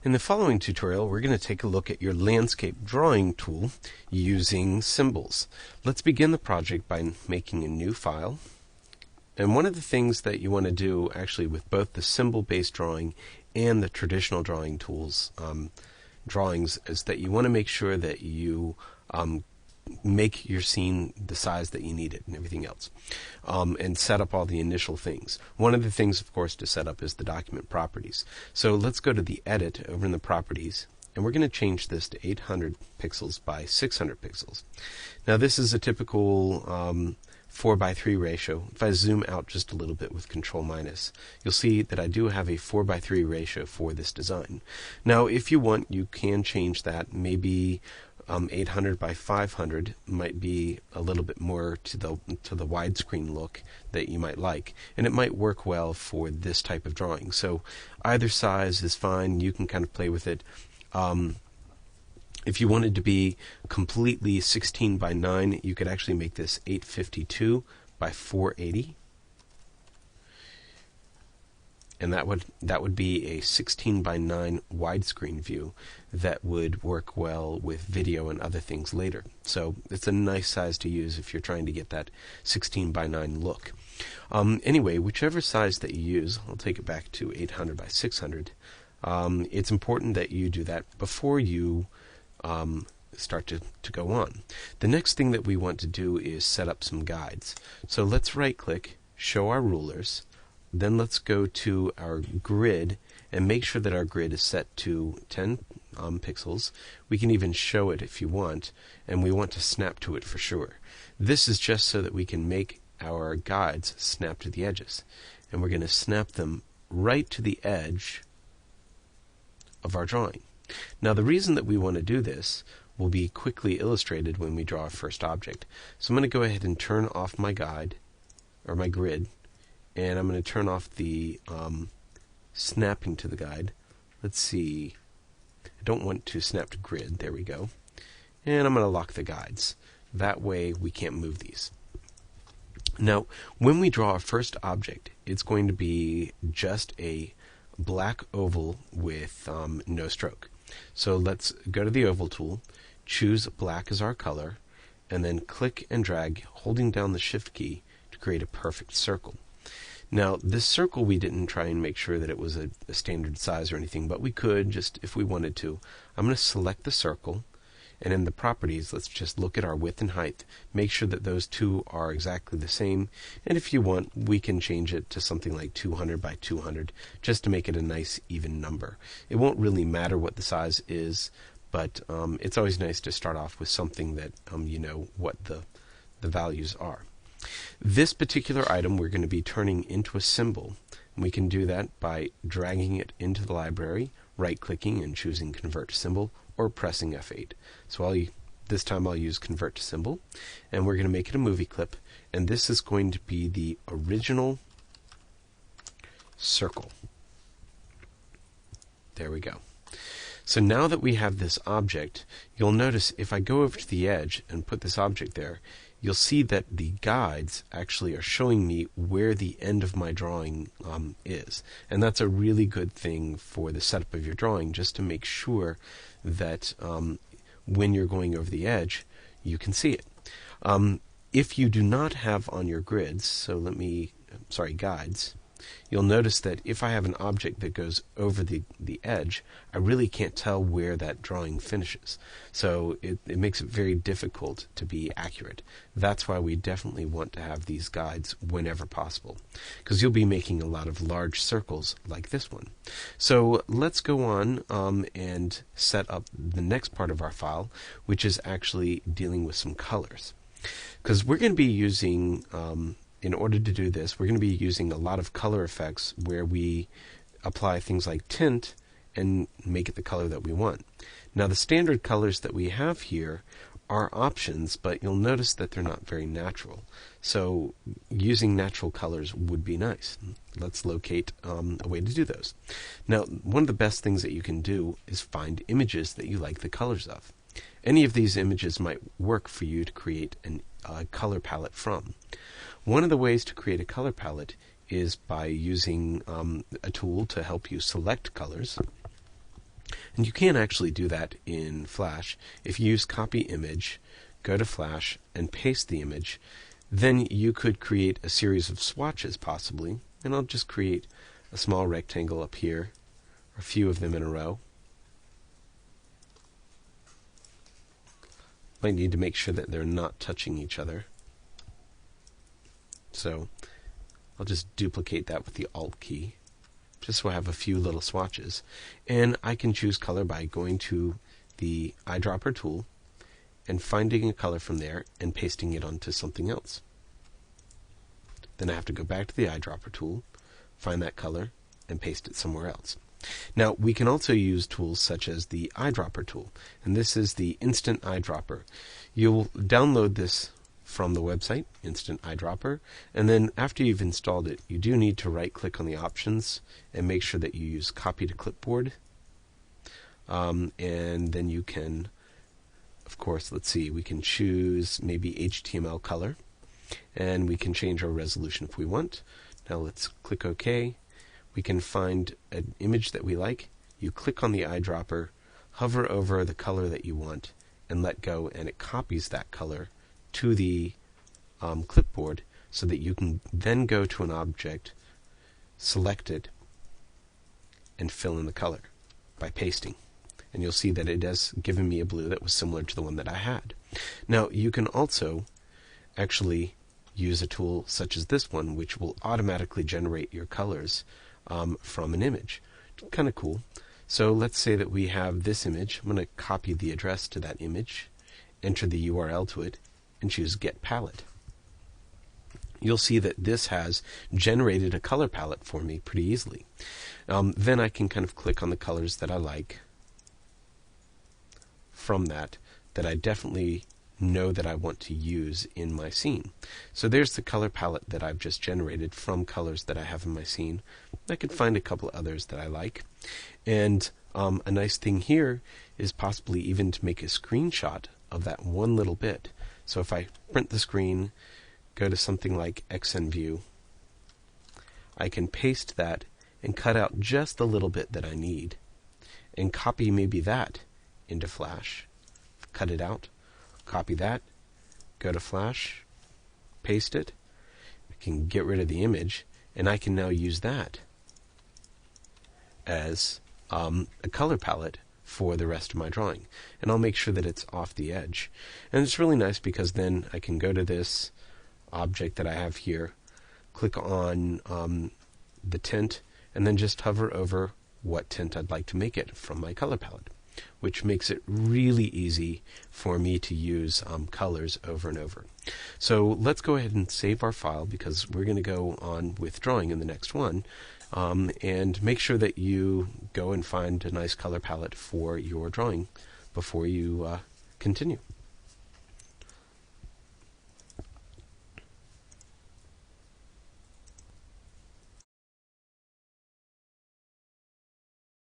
In the following tutorial, we're going to take a look at your landscape drawing tool using symbols. Let's begin the project by making a new file. And one of the things that you want to do actually with both the symbol-based drawing and the traditional drawing tools drawings is that you want to make sure that you make your scene the size that you need it and everything else, and set up all the initial things. One of the things, of course, to set up is the document properties. So let's go to the edit over in the properties, and we're going to change this to 800 pixels by 600 pixels. Now this is a typical 4:3 ratio. If I zoom out just a little bit with Control minus, you'll see that I do have a 4:3 ratio for this design. Now if you want, you can change that. Maybe 800 by 500 might be a little bit more to the widescreen look that you might like, and it might work well for this type of drawing. So either size is fine. You can kind of play with it. If you wanted to be completely 16 by 9, you could actually make this 852 by 480. And that would be a 16 by 9 widescreen view that would work well with video and other things later. So it's a nice size to use if you're trying to get that 16 by 9 look. Anyway, whichever size that you use, I'll take it back to 800 by 600. It's important that you do that before you start to go on. The next thing that we want to do is set up some guides. So let's right-click, show our rulers. Then let's go to our grid and make sure that our grid is set to 10 pixels. We can even show it if you want, and we want to snap to it for sure. This is just so that we can make our guides snap to the edges. And we're going to snap them right to the edge of our drawing. Now the reason that we want to do this will be quickly illustrated when we draw our first object. So I'm going to go ahead and turn off my guide, or my grid, and I'm going to turn off the snapping to the guide. Let's see. I don't want to snap to grid. There we go. And I'm going to lock the guides. That way we can't move these. Now, when we draw our first object, it's going to be just a black oval with no stroke. So let's go to the oval tool, choose black as our color, and then click and drag, holding down the shift key to create a perfect circle. Now, this circle, we didn't try and make sure that it was a standard size or anything, but we could just if we wanted to. I'm going to select the circle, and in the properties, let's just look at our width and height, make sure that those two are exactly the same, and if you want, we can change it to something like 200 by 200, just to make it a nice even number. It won't really matter what the size is, but it's always nice to start off with something that you know what the values are. This particular item we're going to be turning into a symbol. And we can do that by dragging it into the library, right-clicking and choosing Convert to Symbol, or pressing F8. So this time I'll use Convert to Symbol, and we're going to make it a movie clip, and this is going to be the original circle. There we go. So now that we have this object, you'll notice if I go over to the edge and put this object there, you'll see that the guides actually are showing me where the end of my drawing is. And that's a really good thing for the setup of your drawing, just to make sure that when you're going over the edge, you can see it. If you do not have on your grids, guides, you'll notice that if I have an object that goes over the edge, I really can't tell where that drawing finishes. So it makes it very difficult to be accurate. That's why we definitely want to have these guides whenever possible, because you'll be making a lot of large circles like this one. So let's go on and set up the next part of our file, which is actually dealing with some colors. Because we're going to be using in order to do this, we're going to be using a lot of color effects where we apply things like tint and make it the color that we want. Now, the standard colors that we have here are options, but you'll notice that they're not very natural. So using natural colors would be nice. Let's locate a way to do those. Now, one of the best things that you can do is find images that you like the colors of. Any of these images might work for you to create a color palette from. One of the ways to create a color palette is by using a tool to help you select colors. And you can actually do that in Flash. If you use copy image, go to Flash, and paste the image, then you could create a series of swatches possibly. And I'll just create a small rectangle up here, or a few of them in a row. Might need to make sure that they're not touching each other. So I'll just duplicate that with the Alt key, just so I have a few little swatches. And I can choose color by going to the Eyedropper Tool and finding a color from there and pasting it onto something else. Then I have to go back to the Eyedropper Tool, find that color, and paste it somewhere else. Now, we can also use tools such as the Eyedropper Tool, and this is the Instant Eyedropper. You'll download this from the website, Instant Eyedropper, and then after you've installed it, you do need to right-click on the options and make sure that you use Copy to Clipboard, and then you can, of course, let's see, we can choose maybe HTML color, and we can change our resolution if we want. Now let's click OK. We can find an image that we like. You click on the eyedropper, hover over the color that you want, and let go, and it copies that color to the clipboard so that you can then go to an object, select it, and fill in the color by pasting. And you'll see that it has given me a blue that was similar to the one that I had. Now, you can also actually use a tool such as this one, which will automatically generate your colors from an image. Kind of cool. So let's say that we have this image. I'm going to copy the address to that image, enter the URL to it, and choose Get Palette. You'll see that this has generated a color palette for me pretty easily. Then I can kind of click on the colors that I like from that I definitely know that I want to use in my scene. So there's the color palette that I've just generated from colors that I have in my scene. I could find a couple others that I like. And a nice thing here is possibly even to make a screenshot of that one little bit. So if I print the screen, go to something like XNView, I can paste that and cut out just the little bit that I need and copy maybe that into Flash. Cut it out, copy that, go to Flash, paste it, I can get rid of the image, and I can now use that as a color palette for the rest of my drawing. And I'll make sure that it's off the edge. And it's really nice because then I can go to this object that I have here, click on the tint, and then just hover over what tint I'd like to make it from my color palette, which makes it really easy for me to use colors over and over. So let's go ahead and save our file because we're going to go on with drawing in the next one. And make sure that you go and find a nice color palette for your drawing before you continue.